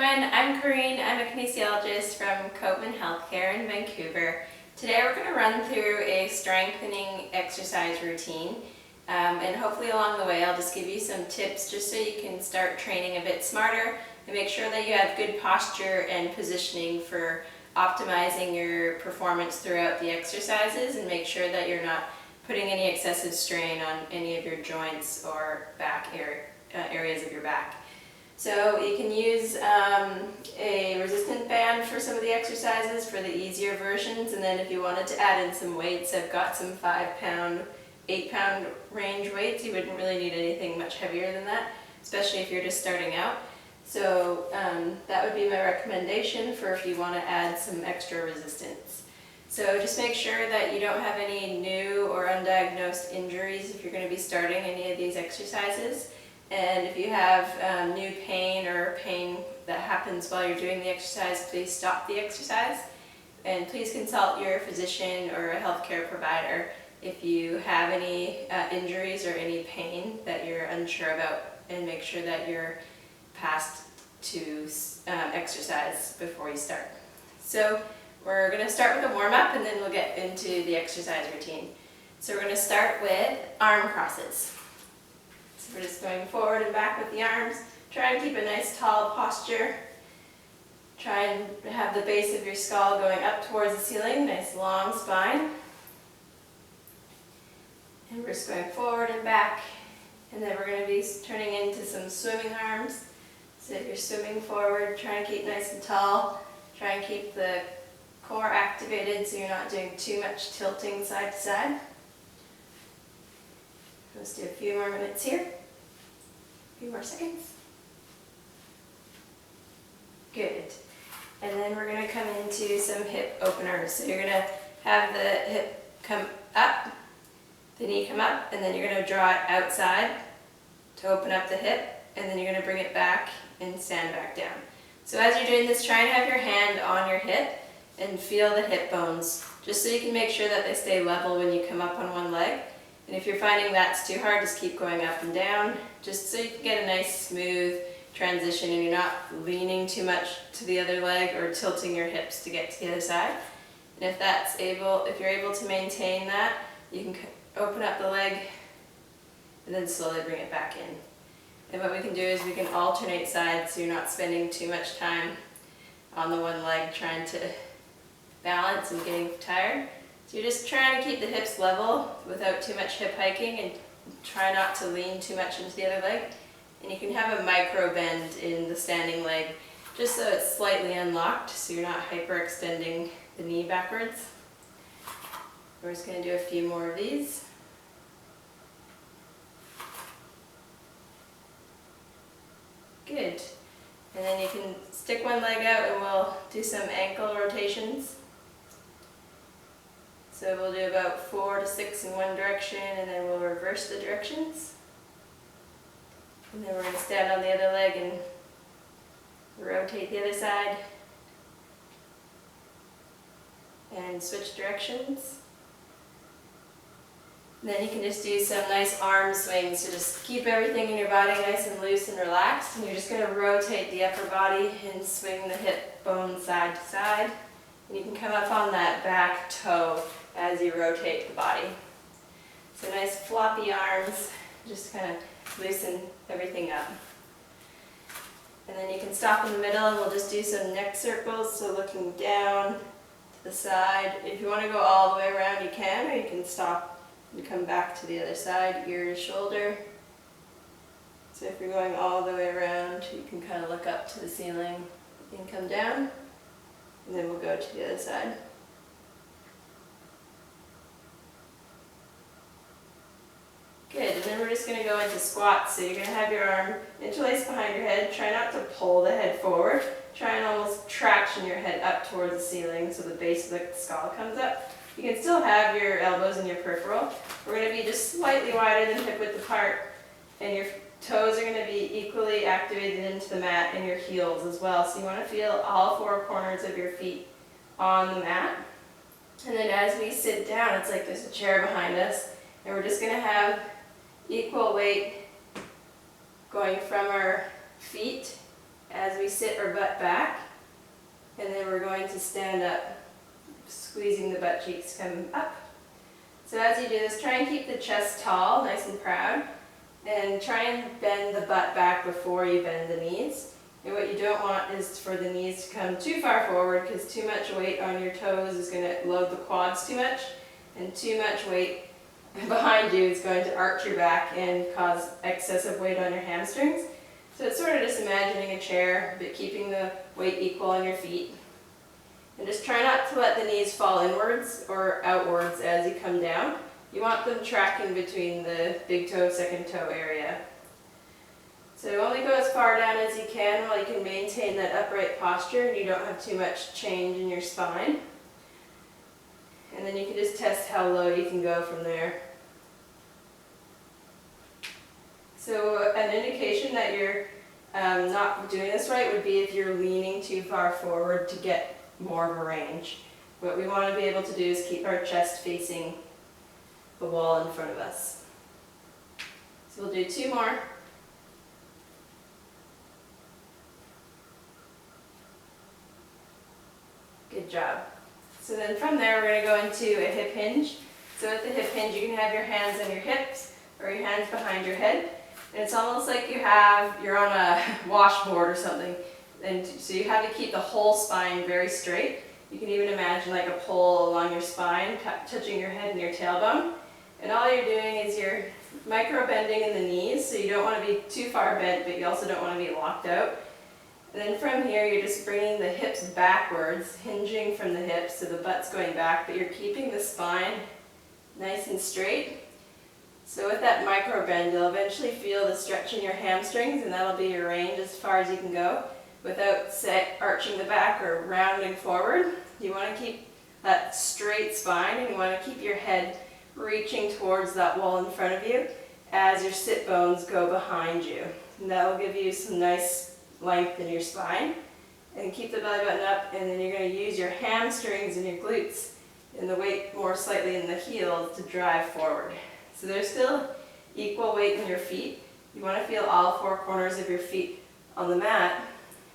everyone, I'm Corine. I'm a kinesiologist from Copeman Healthcare in Vancouver. Today we're going to run through a strengthening exercise routine and hopefully along the way I'll just give you some tips just so you can start training a bit smarter and make sure that you have good posture and positioning for optimizing your performance throughout the exercises, and make sure that you're not putting any excessive strain on any of your joints or back areas of your back. So you can use a resistant band for some of the exercises for the easier versions, and then if you wanted to add in some weights, I've got some 5-pound, 8-pound range weights. You wouldn't really need anything much heavier than that, especially if you're just starting out. So that would be my recommendation for if you want to add some extra resistance. So just make sure that you don't have any new or undiagnosed injuries if you're going to be starting any of these exercises. And if you have new pain or pain that happens while you're doing the exercise, please stop the exercise. And please consult your physician or a healthcare provider if you have any injuries or any pain that you're unsure about, and make sure that you're passed to exercise before you start. So we're going to start with a warm-up and then we'll get into the exercise routine. So we're going to start with arm crosses. So we're just going forward and back with the arms. Try and keep a nice tall posture. Try and have the base of your skull going up towards the ceiling, nice long spine. And we're just going forward and back. And then we're going to be turning into some swimming arms. So if you're swimming forward, try and keep nice and tall. Try and keep the core activated so you're not doing too much tilting side to side. Let's do a few more minutes here. A few more seconds. Good. And then we're going to come into some hip openers. So you're going to have the hip come up, the knee come up, and then you're going to draw it outside to open up the hip, and then you're going to bring it back and stand back down. So as you're doing this, try and have your hand on your hip and feel the hip bones, just so you can make sure that they stay level when you come up on one leg. And if you're finding that's too hard, just keep going up and down, just so you can get a nice smooth transition and you're not leaning too much to the other leg or tilting your hips to get to the other side. And if you're able to maintain that, you can open up the leg and then slowly bring it back in. And what we can do is we can alternate sides so you're not spending too much time on the one leg trying to balance and getting tired. So you're just trying to keep the hips level without too much hip hiking, and try not to lean too much into the other leg. And you can have a micro bend in the standing leg just so it's slightly unlocked so you're not hyperextending the knee backwards. We're just going to do a few more of these. Good. And then you can stick one leg out and we'll do some ankle rotations. So we'll do about 4 to 6 in one direction, and then we'll reverse the directions. And then we're going to stand on the other leg and rotate the other side. And switch directions. And then you can just do some nice arm swings, so just keep everything in your body nice and loose and relaxed. And you're just going to rotate the upper body and swing the hip bone side to side. And you can come up on that back toe as you rotate the body. So nice floppy arms, just kind of loosen everything up. And then you can stop in the middle and we'll just do some neck circles, so looking down to the side. If you want to go all the way around, you can, or you can stop and come back to the other side, ear to shoulder. So if you're going all the way around, you can kind of look up to the ceiling and come down, and then we'll go to the other side. Good, and then we're just going to go into squats. So you're going to have your arm interlaced behind your head. Try not to pull the head forward. Try and almost traction your head up towards the ceiling so the base of the skull comes up. You can still have your elbows in your peripheral. We're going to be just slightly wider than hip width apart, and your toes are going to be equally activated into the mat, and your heels as well. So you want to feel all 4 corners of your feet on the mat. And then as we sit down, it's like there's a chair behind us, and we're just going to have equal weight going from our feet as we sit our butt back, and then we're going to stand up, squeezing the butt cheeks come up. So as you do this, try and keep the chest tall, nice and proud, and try and bend the butt back before you bend the knees. And what you don't want is for the knees to come too far forward, because too much weight on your toes is going to load the quads too much, and too much weight behind you is going to arch your back and cause excessive weight on your hamstrings. So it's sort of just imagining a chair, but keeping the weight equal on your feet. And just try not to let the knees fall inwards or outwards as you come down. You want them tracking between the big toe, second toe area. So only go as far down as you can while you can maintain that upright posture and you don't have too much change in your spine. And then you can just test how low you can go from there. So an indication that you're not doing this right would be if you're leaning too far forward to get more of a range. What we want to be able to do is keep our chest facing the wall in front of us. So we'll do 2 more. Good job. So then from there we're going to go into a hip hinge. So with the hip hinge you can have your hands on your hips or your hands behind your head. And it's almost like you're on a washboard or something. And so you have to keep the whole spine very straight. You can even imagine like a pole along your spine, touching your head and your tailbone. And all you're doing is you're micro bending in the knees, so you don't want to be too far bent, but you also don't want to be locked out. And then from here, you're just bringing the hips backwards, hinging from the hips, so the butt's going back, but you're keeping the spine nice and straight. So with that micro bend, you'll eventually feel the stretch in your hamstrings, and that'll be your range as far as you can go without arching the back or rounding forward. You want to keep that straight spine, and you want to keep your head reaching towards that wall in front of you as your sit bones go behind you. And that will give you some nice length in your spine. And keep the belly button up, and then you're going to use your hamstrings and your glutes and the weight more slightly in the heels to drive forward. So there's still equal weight in your feet. You want to feel all 4 corners of your feet on the mat,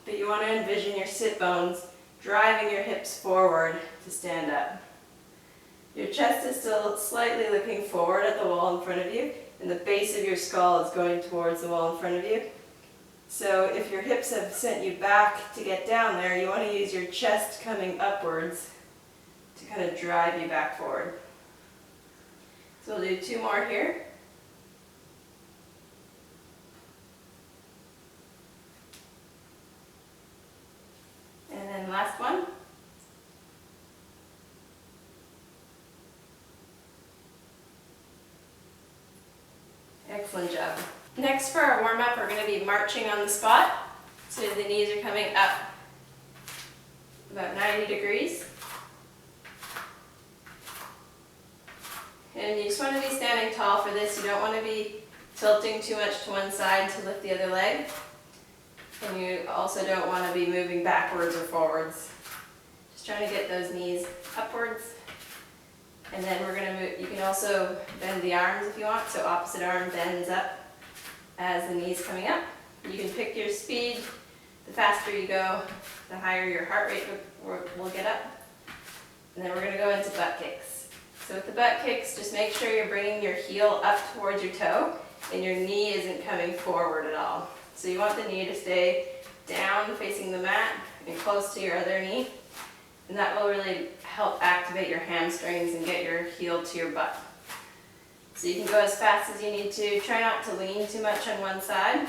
but you want to envision your sit bones driving your hips forward to stand up. Your chest is still slightly looking forward at the wall in front of you, and the base of your skull is going towards the wall in front of you. So if your hips have sent you back to get down there, you want to use your chest coming upwards to kind of drive you back forward. So we'll do 2 more here. And then last one. Excellent job. Next for our warm-up, we're going to be marching on the spot. So the knees are coming up about 90 degrees. And you just want to be standing tall for this. You don't want to be tilting too much to one side to lift the other leg. And you also don't want to be moving backwards or forwards. Just trying to get those knees upwards. And then we're going to move. You can also bend the arms if you want. So opposite arm bends up as the knee's coming up. You can pick your speed. The faster you go, the higher your heart rate will get up. And then we're going to go into butt kicks. So with the butt kicks, just make sure you're bringing your heel up towards your toe and your knee isn't coming forward at all. So you want the knee to stay down facing the mat and close to your other knee. And that will really help activate your hamstrings and get your heel to your butt. So you can go as fast as you need to. Try not to lean too much on one side.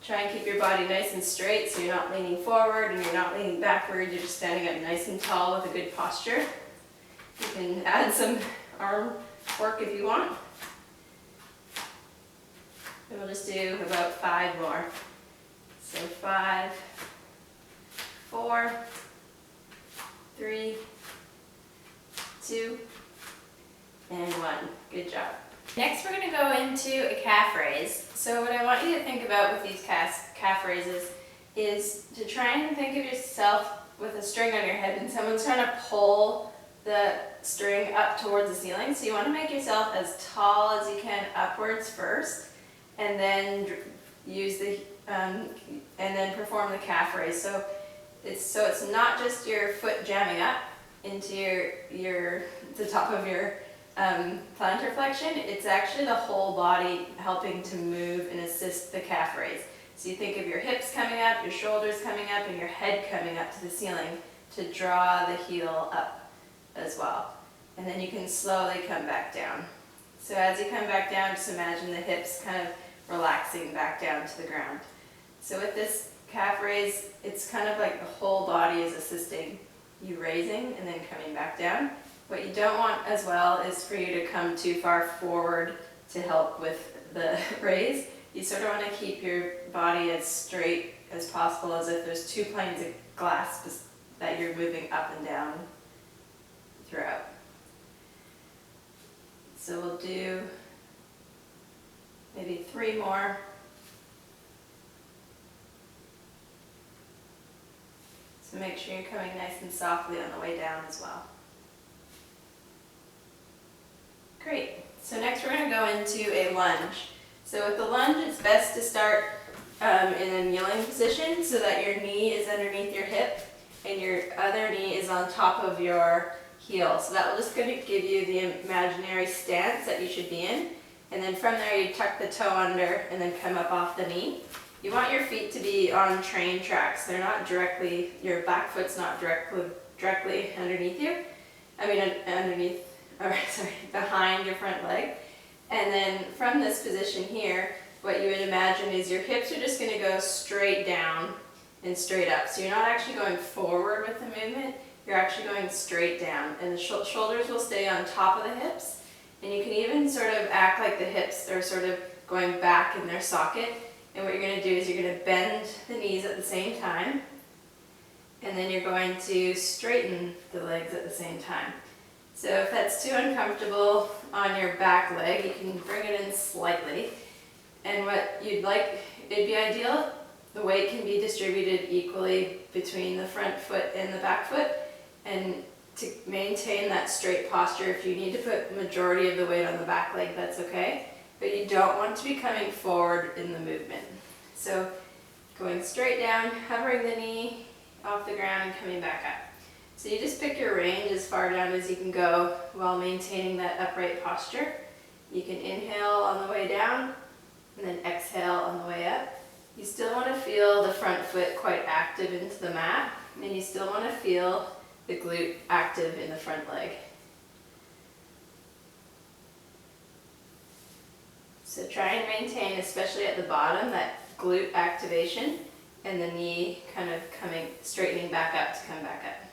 Try and keep your body nice and straight so you're not leaning forward and you're not leaning backward. You're just standing up nice and tall with a good posture. You can add some arm work if you want. And we'll just do about 5 more. So 5, 4, 3, 2, and 1. Good job. Next we're going to go into a calf raise. So what I want you to think about with these calf raises is to try and think of yourself with a string on your head and someone's trying to pull the string up towards the ceiling. So you want to make yourself as tall as you can upwards first, and then use the and then perform the calf raise. So it's not just your foot jamming up into the top of your plantar flexion. It's actually the whole body helping to move and assist the calf raise. So you think of your hips coming up, your shoulders coming up, and your head coming up to the ceiling to draw the heel up as well. And then you can slowly come back down. So as you come back down, just imagine the hips kind of relaxing back down to the ground. So with this calf raise, it's kind of like the whole body is assisting you raising and then coming back down. What you don't want as well is for you to come too far forward to help with the raise. You sort of want to keep your body as straight as possible, as if there's two planes of glass that you're moving up and down throughout. So we'll do maybe 3 more. So make sure you're coming nice and softly on the way down as well. Great. So next we're going to go into a lunge. So with the lunge, it's best to start in a kneeling position so that your knee is underneath your hip and your other knee is on top of your heel. So that will just going to give you the imaginary stance that you should be in. And then from there you tuck the toe under and then come up off the knee. You want your feet to be on train tracks. They're not directly, your back foot's not directly underneath you. Behind your front leg. And then from this position here, what you would imagine is your hips are just going to go straight down and straight up. So you're not actually going forward with the movement, you're actually going straight down. And the shoulders will stay on top of the hips. And you can even sort of act like the hips are sort of going back in their socket. And what you're going to do is you're going to bend the knees at the same time. And then you're going to straighten the legs at the same time. So if that's too uncomfortable on your back leg, you can bring it in slightly. And what you'd like, it'd be ideal, the weight can be distributed equally between the front foot and the back foot. And to maintain that straight posture, if you need to put the majority of the weight on the back leg, that's okay. But you don't want to be coming forward in the movement. So going straight down, hovering the knee off the ground and coming back up. So you just pick your range as far down as you can go while maintaining that upright posture. You can inhale on the way down and then exhale on the way up. You still want to feel the front foot quite active into the mat, and you still want to feel the glute active in the front leg. So try and maintain, especially at the bottom, that glute activation and the knee kind of straightening back up to come back up.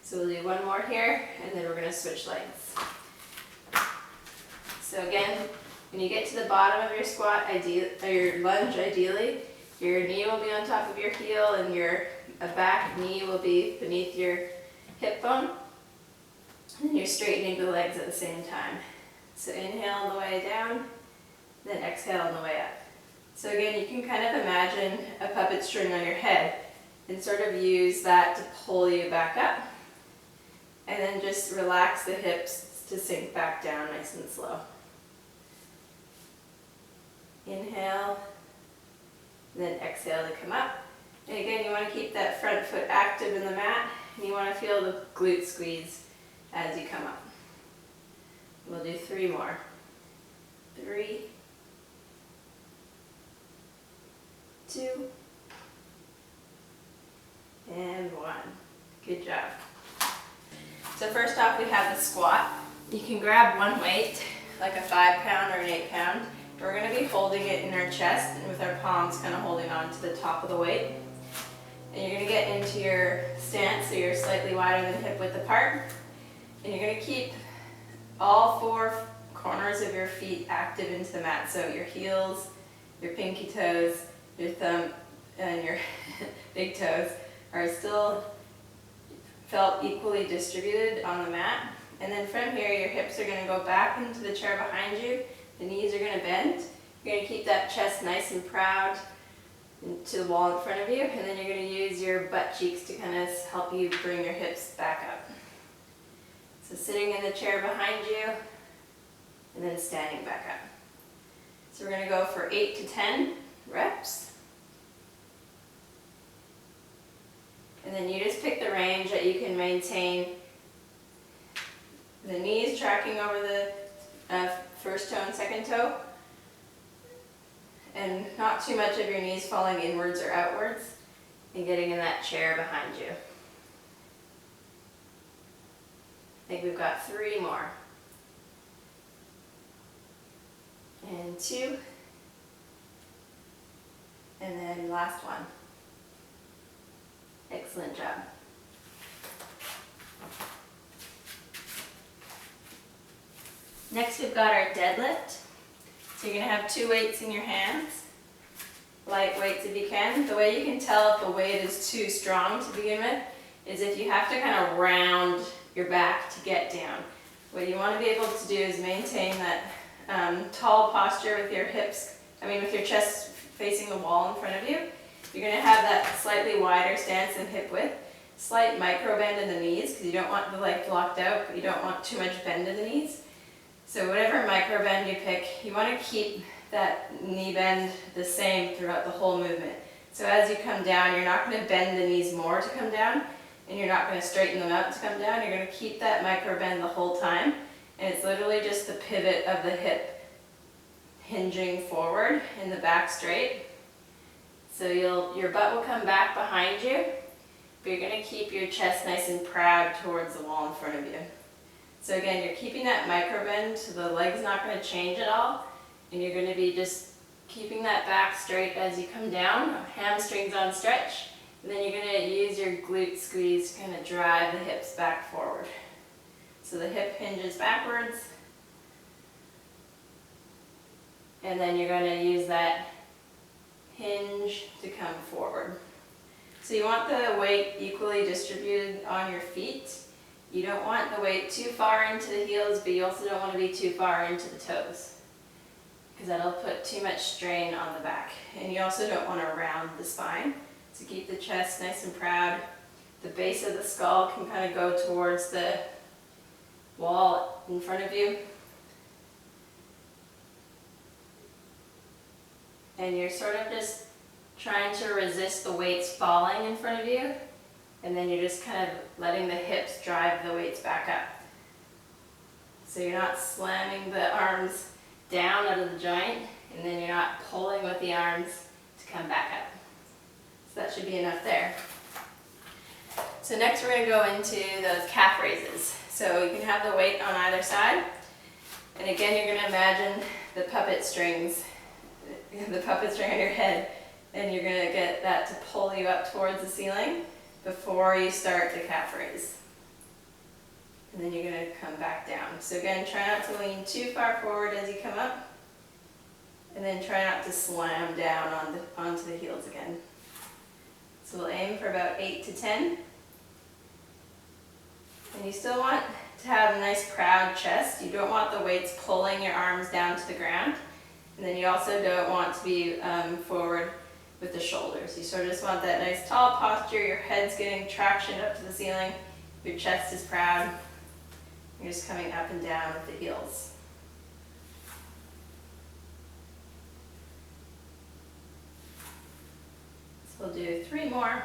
So we'll do one more here, and then we're going to switch legs. So again, when you get to the bottom of your squat, or your lunge ideally, your knee will be on top of your heel and your back knee will be beneath your hip bone. And you're straightening the legs at the same time. So inhale on the way down, then exhale on the way up. So again, you can kind of imagine a puppet string on your head and sort of use that to pull you back up. And then just relax the hips to sink back down nice and slow. Inhale, and then exhale to come up. And again, you want to keep that front foot active in the mat, and you want to feel the glute squeeze as you come up. We'll do 3 more. 3, 2, and 1. Good job. So first off, we have the squat. You can grab one weight, like a 5-pound or an 8-pound. We're going to be holding it in our chest and with our palms kind of holding on to the top of the weight. And you're going to get into your stance so you're slightly wider than hip width apart. And you're going to keep all 4 corners of your feet active into the mat. So your heels, your pinky toes, your thumb, and your big toes are still felt equally distributed on the mat. And then from here, your hips are going to go back into the chair behind you. The knees are going to bend. You're going to keep that chest nice and proud to the wall in front of you. And then you're going to use your butt cheeks to kind of help you bring your hips back up. So sitting in the chair behind you, and then standing back up. So we're going to go for 8 to 10 reps. And then you just pick the range that you can maintain the knees tracking over the first toe and second toe, and not too much of your knees falling inwards or outwards, and getting in that chair behind you. I think we've got 3 more. And 2. And then last one. Excellent job. Next we've got our deadlift. So you're going to have 2 weights in your hands, light weights if you can. The way you can tell if the weight is too strong to begin with is if you have to kind of round your back to get down. What you want to be able to do is maintain that tall posture with your hips, with your chest facing the wall in front of you. You're going to have that slightly wider stance and hip width, slight micro bend in the knees because you don't want the leg locked out, but you don't want too much bend in the knees. So whatever micro bend you pick, you want to keep that knee bend the same throughout the whole movement. So as you come down, you're not going to bend the knees more to come down, and you're not going to straighten them out to come down. You're going to keep that micro bend the whole time, and it's literally just the pivot of the hip hinging forward and the back straight. So your butt will come back behind you, but you're going to keep your chest nice and proud towards the wall in front of you. So again, you're keeping that micro bend, so the leg's not going to change at all, and you're going to be just keeping that back straight as you come down, hamstrings on stretch, and then you're going to use your glute squeeze to kind of drive the hips back forward. So the hip hinges backwards, and then you're going to use that hinge to come forward. So you want the weight equally distributed on your feet. You don't want the weight too far into the heels, but you also don't want to be too far into the toes, because that'll put too much strain on the back. And you also don't want to round the spine. So keep the chest nice and proud. The base of the skull can kind of go towards the wall in front of you. And you're sort of just trying to resist the weights falling in front of you. And then you're just kind of letting the hips drive the weights back up. So you're not slamming the arms down out of the joint, and then you're not pulling with the arms to come back up. So that should be enough there. So next we're going to go into those calf raises. So you can have the weight on either side. And again, you're going to imagine the puppet strings, the puppet string on your head, and you're going to get that to pull you up towards the ceiling before you start the calf raise. And then you're going to come back down. So again, try not to lean too far forward as you come up, and then try not to slam down onto the heels again. So we'll aim for about 8 to 10. And you still want to have a nice proud chest. You don't want the weights pulling your arms down to the ground. And then you also don't want to be forward with the shoulders. You sort of just want that nice tall posture, your head's getting traction up to the ceiling, your chest is proud, you're just coming up and down with the heels. So we'll do 3 more.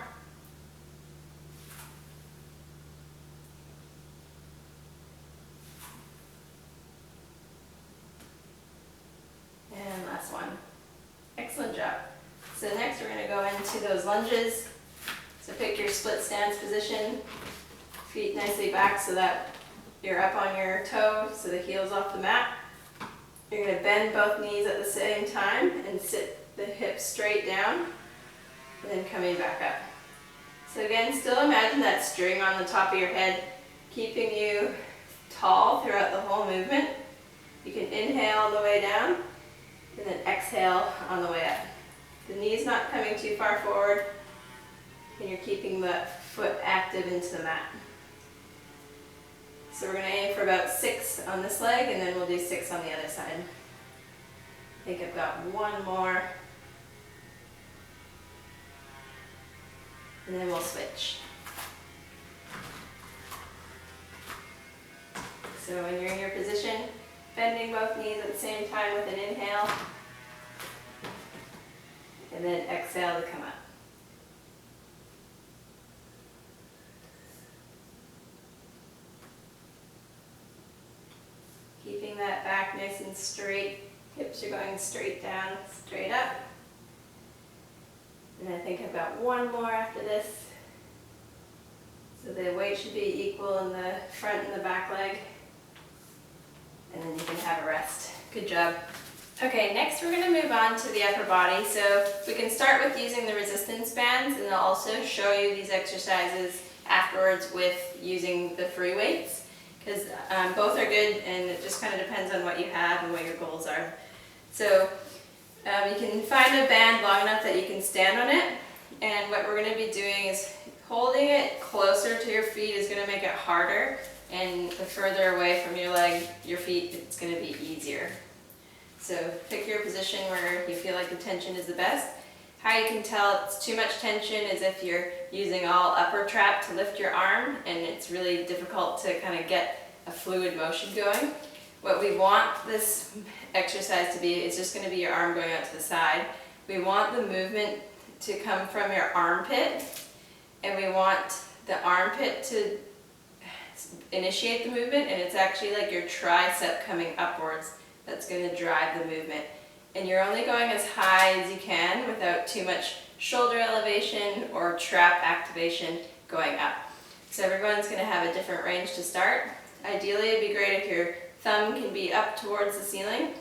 And last one. Excellent job. So next we're going to go into those lunges. So pick your split stance position, feet nicely back so that you're up on your toe, so the heel's off the mat. You're going to bend both knees at the same time and sit the hips straight down, and then coming back up. So again, still imagine that string on the top of your head, keeping you tall throughout the whole movement. You can inhale on the way down, and then exhale on the way up. The knee's not coming too far forward, and you're keeping the foot active into the mat. So we're going to aim for about 6 on this leg, and then we'll do 6 on the other side. I think I've got 1 more. And then we'll switch. So when you're in your position, bending both knees at the same time with an inhale, and then exhale to come up. that back nice and straight. Hips are going straight down, straight up. And I think I've got one more after this. So the weight should be equal in the front and the back leg. And then you can have a rest. Good job. Okay, next we're going to move on to the upper body. So we can start with using the resistance bands, and I'll also show you these exercises afterwards with using the free weights, because both are good, and it just kind of depends on what you have and what your goals are. So you can find a band long enough that you can stand on it, and what we're going to be doing is holding it closer to your feet is going to make it harder, and the further away from your leg, your feet, it's going to be easier. So pick your position where you feel like the tension is the best. How you can tell it's too much tension is if you're using all upper trap to lift your arm and it's really difficult to kind of get a fluid motion going. What we want this exercise to be is just going to be your arm going out to the side. We want the movement to come from your armpit, and we want the armpit to initiate the movement, and it's actually like your tricep coming upwards that's going to drive the movement. And you're only going as high as you can without too much shoulder elevation or trap activation going up. So everyone's going to have a different range to start. Ideally, it'd be great if your thumb can be up towards the ceiling.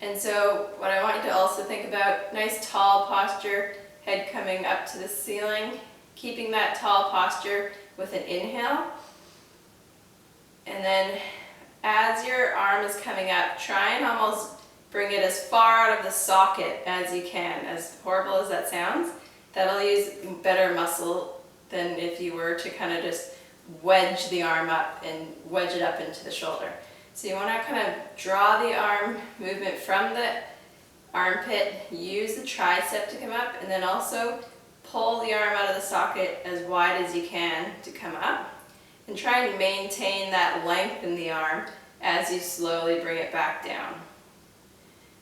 And so what I want you to also think about, nice tall posture, head coming up to the ceiling, keeping that tall posture with an inhale. And then as your arm is coming up, try and almost bring it as far out of the socket as you can. As horrible as that sounds, that'll use better muscle than if you were to kind of just wedge the arm up and wedge it up into the shoulder. So you want to kind of draw the arm movement from the armpit, use the tricep to come up, and then also pull the arm out of the socket as wide as you can to come up. And try and maintain that length in the arm as you slowly bring it back down.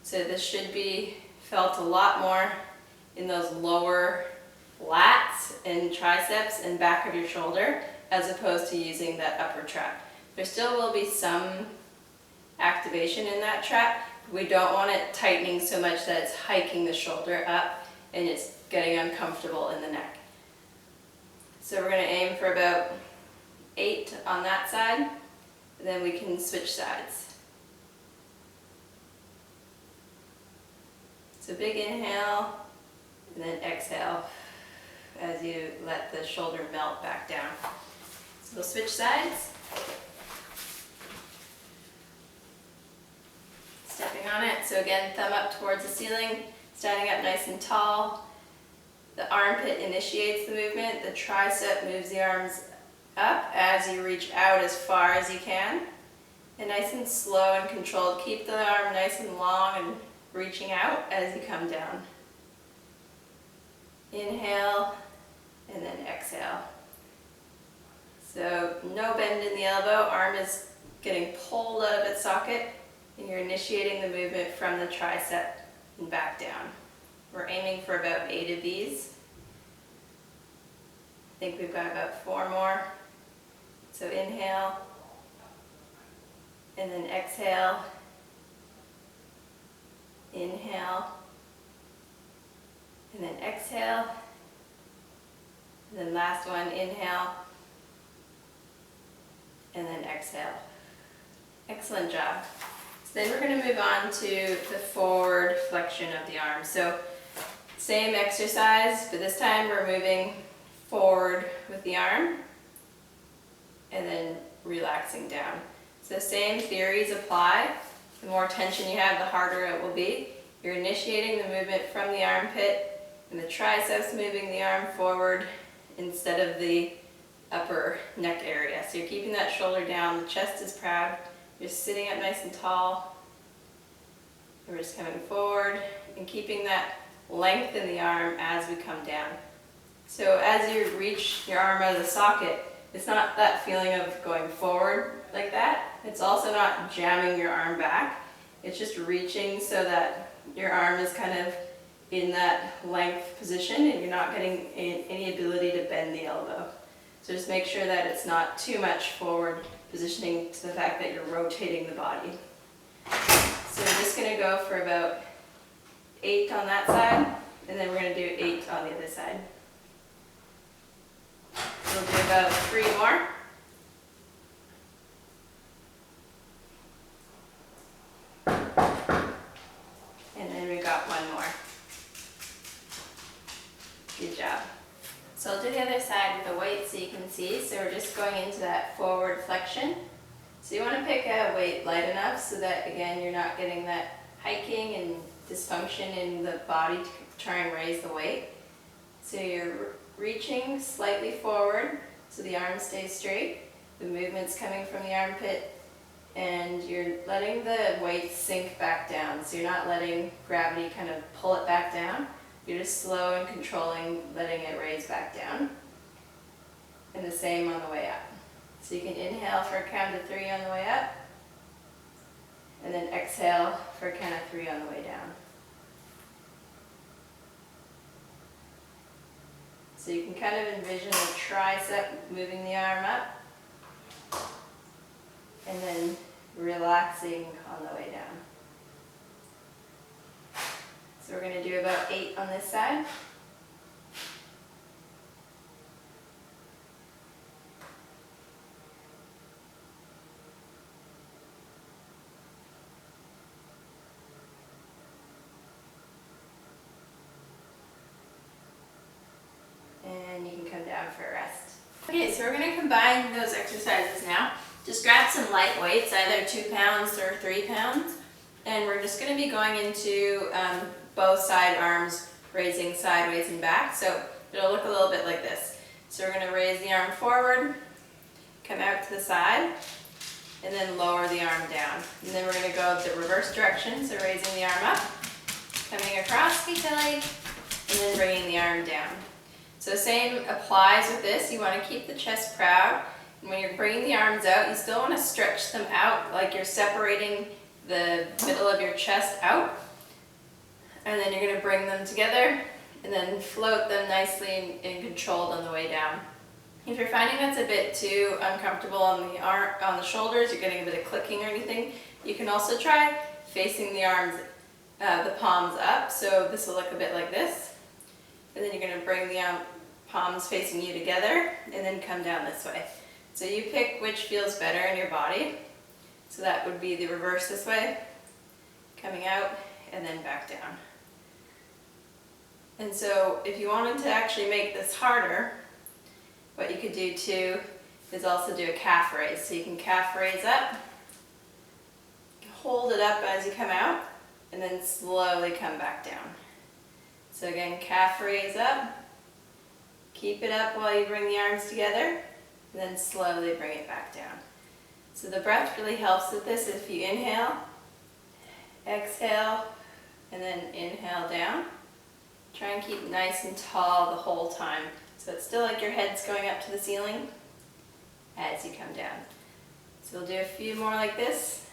So this should be felt a lot more in those lower lats and triceps and back of your shoulder as opposed to using that upper trap. There still will be some activation in that trap. We don't want it tightening so much that it's hiking the shoulder up and it's getting uncomfortable in the neck. So we're going to aim for about 8 on that side, then we can switch sides. So big inhale, and then exhale as you let the shoulder melt back down. So we'll switch sides. Stepping on it, so again, thumb up towards the ceiling, standing up nice and tall. The armpit initiates the movement, the tricep moves the arms up as you reach out as far as you can, and nice and slow and controlled. Keep the arm nice and long and reaching out as you come down. Inhale and then exhale. So no bend in the elbow, arm is getting pulled out of its socket, and you're initiating the movement from the tricep and back down. We're aiming for about 8 of these. I think we've got about 4 more. So inhale, and then exhale, inhale, and then exhale, and then last one, inhale, and then exhale. Excellent job. So then we're going to move on to the forward flexion of the arm. So same exercise, but this time we're moving forward with the arm and then relaxing down. So same theories apply. The more tension you have, the harder it will be. You're initiating the movement from the armpit, and the triceps moving the arm forward instead of the upper neck area. So you're keeping that shoulder down, the chest is proud, you're sitting up nice and tall. And we're just coming forward and keeping that length in the arm as we come down. So as you reach your arm out of the socket, it's not that feeling of going forward like that. It's also not jamming your arm back. It's just reaching so that your arm is kind of in that length position and you're not getting any ability to bend the elbow. So just make sure that it's not too much forward positioning to the fact that you're rotating the body. So we're just going to go for about 8 on that side, and then we're going to do 8 on the other side. We'll do about 3 more. And then we got 1 more. Good job. So I'll do the other side with a weight so you can see. So we're just going into that forward flexion. So you want to pick a weight light enough so that, again, you're not getting that hiking and dysfunction in the body to try and raise the weight. So you're reaching slightly forward so the arm stays straight. The movement's coming from the armpit, and you're letting the weight sink back down. So you're not letting gravity kind of pull it back down. You're just slow and controlling, letting it raise back down. And the same on the way up. So you can inhale for a count of 3 on the way up, and then exhale for a count of 3 on the way down. So you can kind of envision a tricep moving the arm up, and then relaxing on the way down. So we're going to do about 8 on this side. And you can come down for a rest. Okay, so we're going to combine those exercises now. Just grab some light weights, either 2 pounds or 3 pounds. And we're just going to be going into both side arms, raising sideways and back. So it'll look a little bit like this. So we're going to raise the arm forward, come out to the side, and then lower the arm down. And then we're going to go the reverse direction, so raising the arm up, coming across, and then bringing the arm down. So same applies with this. You want to keep the chest proud. And when you're bringing the arms out, you still want to stretch them out like you're separating the middle of your chest out. And then you're going to bring them together and then float them nicely and controlled on the way down. If you're finding that's a bit too uncomfortable on the arm, on the shoulders, you're getting a bit of clicking or anything, you can also try facing the arms, the palms up. So this will look a bit like this. And then you're going to bring the palms facing you together and then come down this way. So you pick which feels better in your body. So that would be the reverse this way, coming out and then back down. And so if you wanted to actually make this harder, what you could do too is also do a calf raise. So you can calf raise up, hold it up as you come out, and then slowly come back down. So again, calf raise up, keep it up while you bring the arms together, and then slowly bring it back down. So the breath really helps with this. If you inhale, exhale, and then inhale down. Try and keep nice and tall the whole time. So it's still like your head's going up to the ceiling as you come down. So we'll do a few more like this.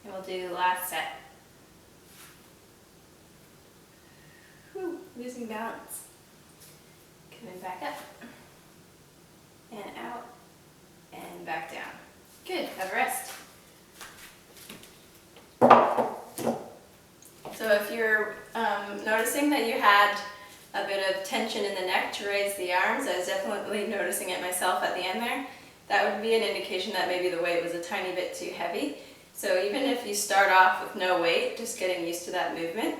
And we'll do the last set. Whew, losing balance. Coming back up and out and back down. Good, have a rest. So if you're noticing that you had a bit of tension in the neck to raise the arms, I was definitely noticing it myself at the end there, that would be an indication that maybe the weight was a tiny bit too heavy. So even if you start off with no weight, just getting used to that movement,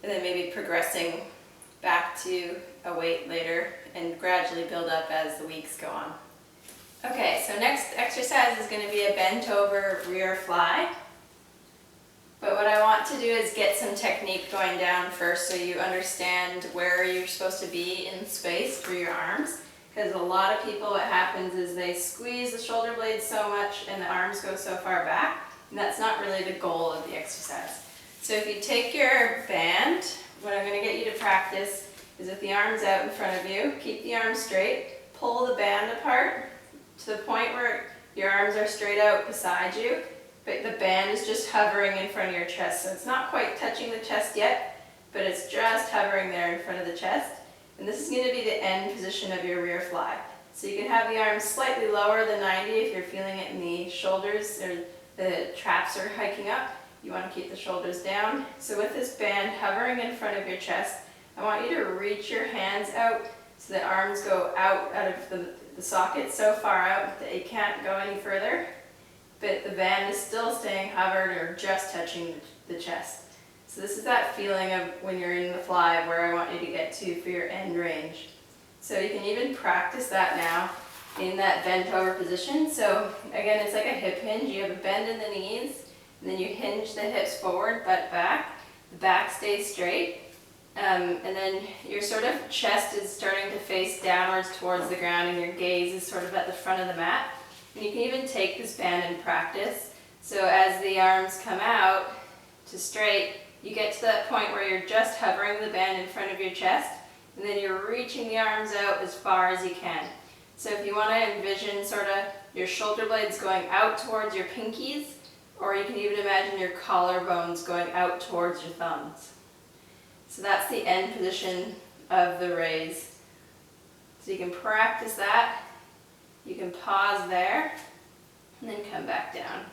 and then maybe progressing back to a weight later and gradually build up as the weeks go on. Okay, so next exercise is going to be a bent over rear fly. But what I want to do is get some technique going down first so you understand where you're supposed to be in space for your arms. Because a lot of people, what happens is they squeeze the shoulder blades so much and the arms go so far back, and that's not really the goal of the exercise. So if you take your band, what I'm going to get you to practice is with the arms out in front of you, keep the arms straight, pull the band apart to the point where your arms are straight out beside you, but the band is just hovering in front of your chest. So it's not quite touching the chest yet, but it's just hovering there in front of the chest. And this is going to be the end position of your rear fly. So you can have the arms slightly lower than 90 if you're feeling it in the shoulders or the traps are hiking up. You want to keep the shoulders down. So with this band hovering in front of your chest, I want you to reach your hands out so the arms go out of the socket so far out that it can't go any further. But the band is still staying hovered or just touching the chest. So this is that feeling of when you're in the fly where I want you to get to for your end range. So you can even practice that now in that bent over position. So again, it's like a hip hinge. You have a bend in the knees, and then you hinge the hips forward, butt back. The back stays straight. And then your sort of chest is starting to face downwards towards the ground, and your gaze is sort of at the front of the mat. And you can even take this band in practice. So as the arms come out to straight, you get to that point where you're just hovering the band in front of your chest, and then you're reaching the arms out as far as you can. So if you want to envision sort of your shoulder blades going out towards your pinkies, or you can even imagine your collarbones going out towards your thumbs. So that's the end position of the raise. So you can practice that. You can pause there, and then come back down.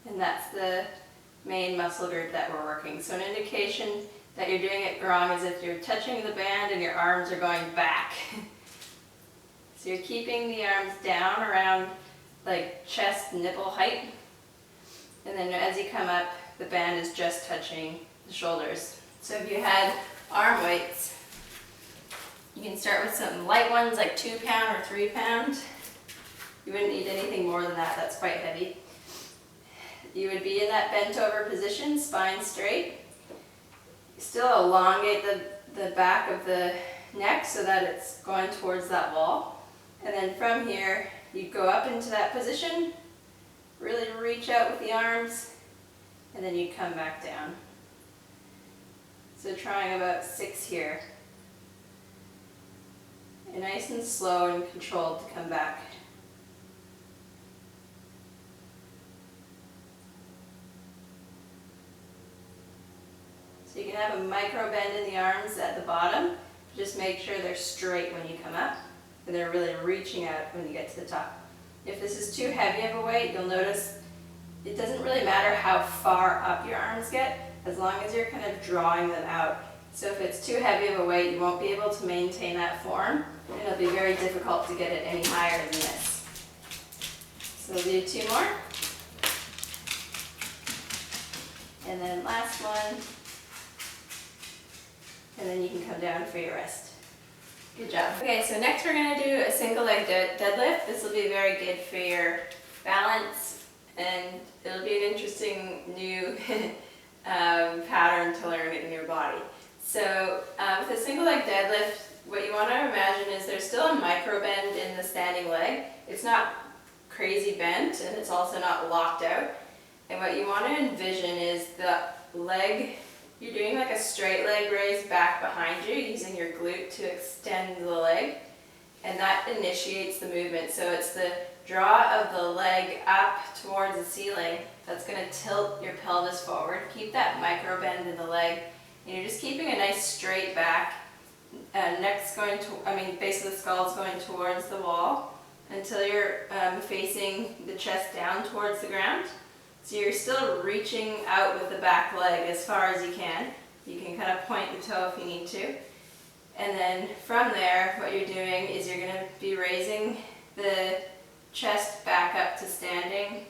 And that's the main muscle group that we're working. So an indication that you're doing it wrong is if you're touching the band and your arms are going back. So you're keeping the arms down around like chest nipple height. And then as you come up, the band is just touching the shoulders. So if you had arm weights, you can start with some light ones like 2 pound or 3 pound. You wouldn't need anything more than that, that's quite heavy. You would be in that bent over position, spine straight. Still elongate the back of the neck so that it's going towards that wall. And then from here, you go up into that position, really reach out with the arms, and then you come back down. So trying about 6 here. And nice and slow and controlled to come back. So you can have a micro bend in the arms at the bottom. Just make sure they're straight when you come up, and they're really reaching out when you get to the top. If this is too heavy of a weight, you'll notice it doesn't really matter how far up your arms get, as long as you're kind of drawing them out. So if it's too heavy of a weight, you won't be able to maintain that form, and it'll be very difficult to get it any higher than this. So we'll do 2 more. And then last one. And then you can come down for your rest. Good job. Okay, so next we're going to do a single leg deadlift. This will be very good for your balance, and it'll be an interesting new pattern to learn in your body. So with a single leg deadlift, what you want to imagine is there's still a micro bend in the standing leg. It's not crazy bent, and it's also not locked out. And what you want to envision is the leg, you're doing like a straight leg raise back behind you, using your glute to extend the leg, and that initiates the movement. So it's the draw of the leg up towards the ceiling that's going to tilt your pelvis forward. Keep that micro bend in the leg, and you're just keeping a nice straight back. Neck's going to, base of the skull is going towards the wall until you're facing the chest down towards the ground. So you're still reaching out with the back leg as far as you can. You can kind of point the toe if you need to. And then from there, what you're doing is you're going to be raising the chest back up to standing,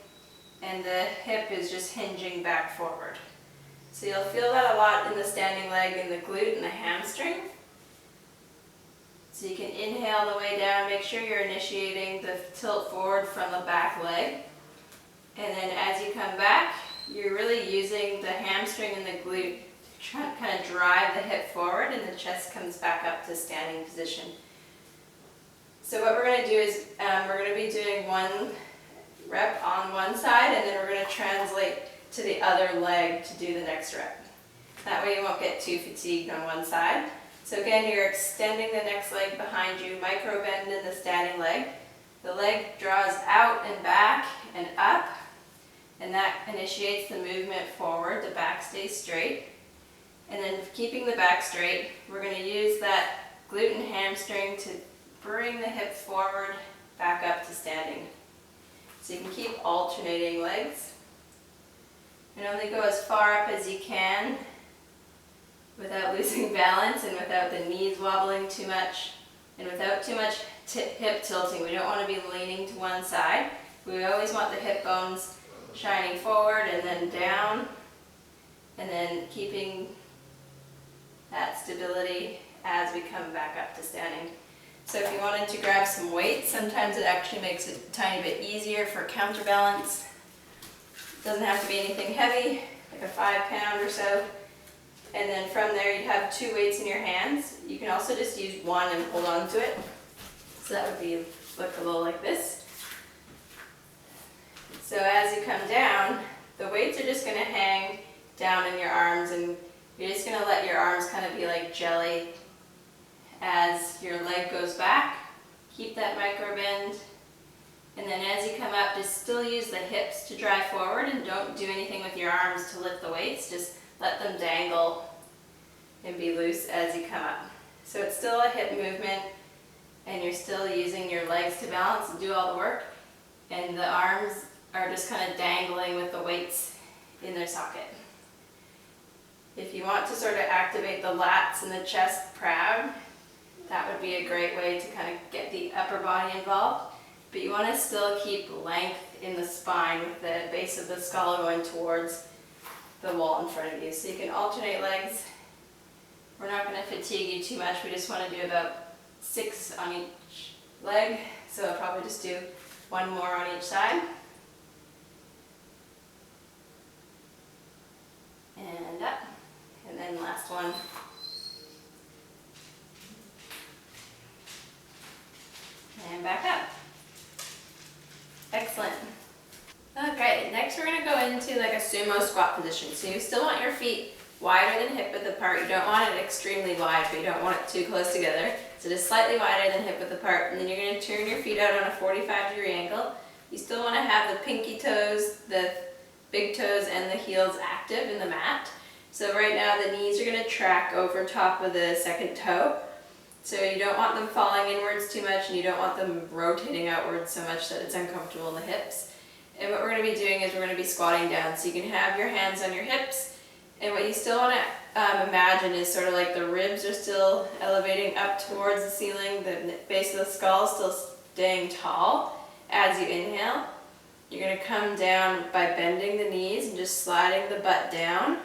and the hip is just hinging back forward. So you'll feel that a lot in the standing leg, in the glute and the hamstring. So you can inhale the way down, make sure you're initiating the tilt forward from the back leg. And then as you come back, you're really using the hamstring and the glute to kind of drive the hip forward, and the chest comes back up to standing position. So what we're going to do is we're going to be doing 1 rep on one side, and then we're going to translate to the other leg to do the next rep. That way you won't get too fatigued on one side. So again, you're extending the next leg behind you, micro bend in the standing leg. The leg draws out and back and up, and that initiates the movement forward. The back stays straight. And then keeping the back straight, we're going to use that glute and hamstring to bring the hips forward, back up to standing. So you can keep alternating legs. And only go as far up as you can without losing balance and without the knees wobbling too much and without too much hip tilting. We don't want to be leaning to one side. We always want the hip bones shining forward and then down, and then keeping that stability as we come back up to standing. So if you wanted to grab some weights, sometimes it actually makes it a tiny bit easier for counterbalance. It doesn't have to be anything heavy, like a 5 pound or so. And then from there you'd have 2 weights in your hands. You can also just use one and hold on to it. So that would look a little like this. So as you come down, the weights are just going to hang down in your arms, and you're just going to let your arms kind of be like jelly as your leg goes back. Keep that micro bend. And then as you come up, just still use the hips to drive forward, and don't do anything with your arms to lift the weights. Just let them dangle and be loose as you come up. So it's still a hip movement, and you're still using your legs to balance and do all the work. And the arms are just kind of dangling with the weights in their socket. If you want to sort of activate the lats and the chest proud, that would be a great way to kind of get the upper body involved. But you want to still keep length in the spine with the base of the skull going towards the wall in front of you. So you can alternate legs. We're not going to fatigue you too much. We just want to do about 6 on each leg. So I'll probably just do 1 more on each side. And up. And then last one. And back up. Excellent. Okay, next we're going to go into like a sumo squat position. So you still want your feet wider than hip width apart. You don't want it extremely wide, but you don't want it too close together. So just slightly wider than hip width apart. And then you're going to turn your feet out on a 45-degree angle. You still want to have the pinky toes, the big toes, and the heels active in the mat. So right now the knees are going to track over top of the second toe. So you don't want them falling inwards too much, and you don't want them rotating outwards so much that it's uncomfortable in the hips. And what we're going to be doing is we're going to be squatting down. So you can have your hands on your hips, and what you still want to imagine is sort of like the ribs are still elevating up towards the ceiling, the base of the skull is still staying tall as you inhale. You're going to come down by bending the knees and just sliding the butt down.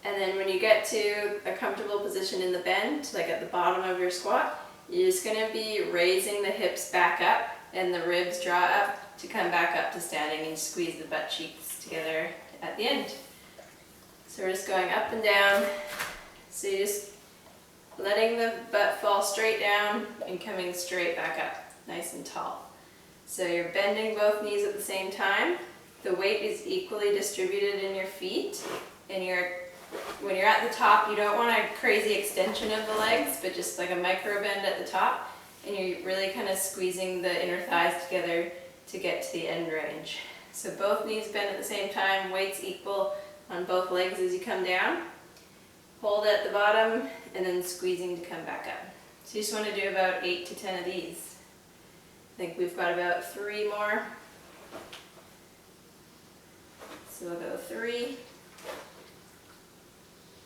And then when you get to a comfortable position in the bend, like at the bottom of your squat, you're just going to be raising the hips back up and the ribs draw up to come back up to standing, and squeeze the butt cheeks together at the end. So we're just going up and down. So you're just letting the butt fall straight down and coming straight back up, nice and tall. So you're bending both knees at the same time. The weight is equally distributed in your feet, and when you're at the top, you don't want a crazy extension of the legs, but just like a micro bend at the top, and you're really kind of squeezing the inner thighs together to get to the end range. So both knees bend at the same time, weights equal on both legs as you come down. Hold at the bottom, and then squeezing to come back up. So you just want to do about 8 to 10 of these. I think we've got about 3 more. So we'll go 3.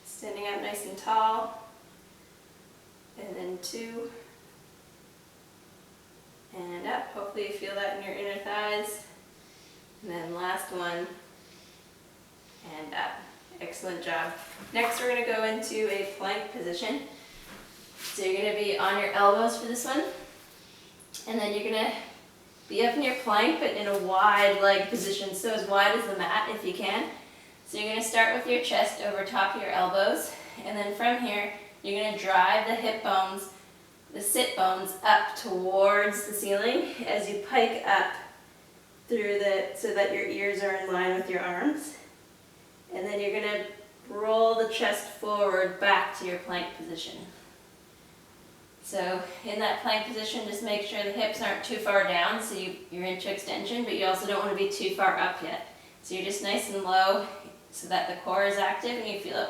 Standing up nice and tall, and then 2, and up. Hopefully you feel that in your inner thighs. And then last one, and up. Excellent job. Next we're going to go into a plank position. So you're going to be on your elbows for this one, and then you're going to be up in your plank, but in a wide leg position, so as wide as the mat if you can. So you're going to start with your chest over top of your elbows, and then from here you're going to drive the hip bones, the sit bones up towards the ceiling as you pike up through so that your ears are in line with your arms. And then you're going to roll the chest forward back to your plank position. So in that plank position, just make sure the hips aren't too far down, so you're into extension, but you also don't want to be too far up yet. So you're just nice and low so that the core is active and you feel it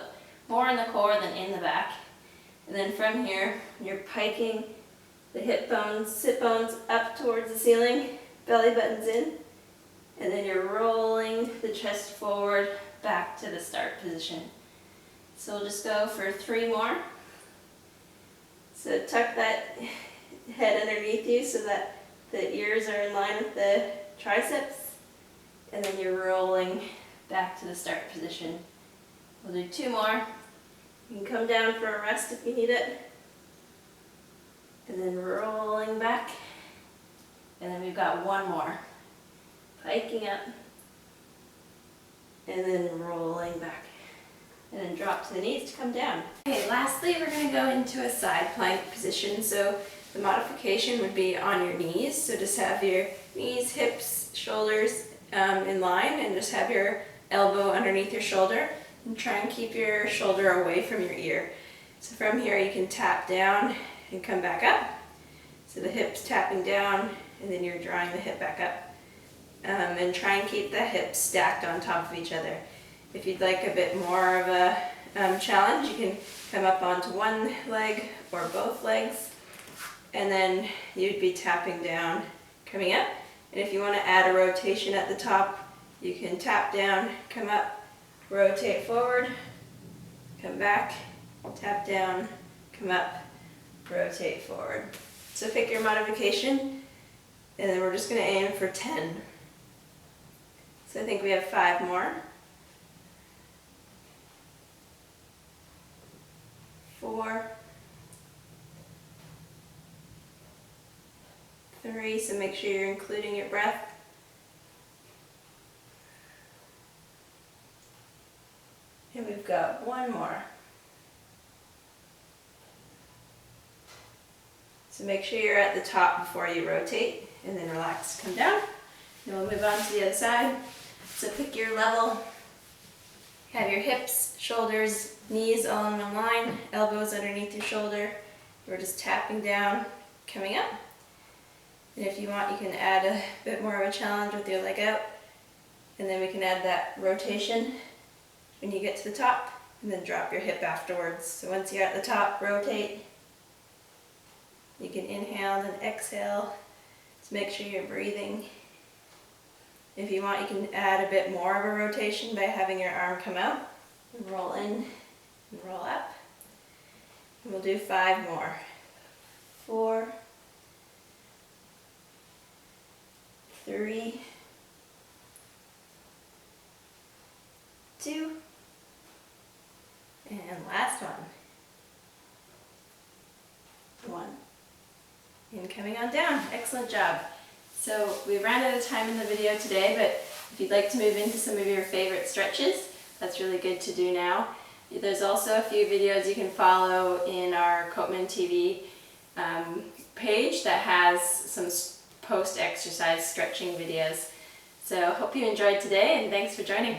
more in the core than in the back. And then from here, you're piking the hip bones, sit bones up towards the ceiling, belly buttons in, and then you're rolling the chest forward back to the start position. So we'll just go for 3 more. So tuck that head underneath you so that the ears are in line with the triceps, and then you're rolling back to the start position. We'll do 2 more. You can come down for a rest if you need it. And then rolling back. And then we've got 1 more. Hiking up. And then rolling back. And then drop to the knees to come down. Okay, lastly, we're going to go into a side plank position. So the modification would be on your knees. So just have your knees, hips, shoulders in line, and just have your elbow underneath your shoulder. And try and keep your shoulder away from your ear. So from here you can tap down and come back up. So the hips tapping down, and then you're drawing the hip back up. And try and keep the hips stacked on top of each other. If you'd like a bit more of a challenge, you can come up onto one leg or both legs, and then you'd be tapping down, coming up. And if you want to add a rotation at the top, you can tap down, come up, rotate forward, come back, tap down, come up, rotate forward. So pick your modification, and then we're just going to aim for 10. So I think we have 5 more. 4, 3, so make sure you're including your breath. 'And we've got 1 more. So make sure you're at the top before you rotate, and then relax, come down. And we'll move on to the other side. So pick your level. Have your hips, shoulders, knees all in one line, elbows underneath your shoulder. We're just tapping down, coming up. And if you want, you can add a bit more of a challenge with your leg out. And then we can add that rotation when you get to the top, and then drop your hip afterwards. So once you're at the top, rotate. You can inhale and exhale. Just make sure you're breathing. If you want, you can add a bit more of a rotation by having your arm come out, and roll in and roll up. And we'll do 5 more. 4, 3, 2, and last one. 1. And coming on down. Excellent job. So we ran out of time in the video today, but if you'd like to move into some of your favorite stretches, that's really good to do now. There's also a few videos you can follow in our Coatman TV page that has some post-exercise stretching videos. So hope you enjoyed today, and thanks for joining.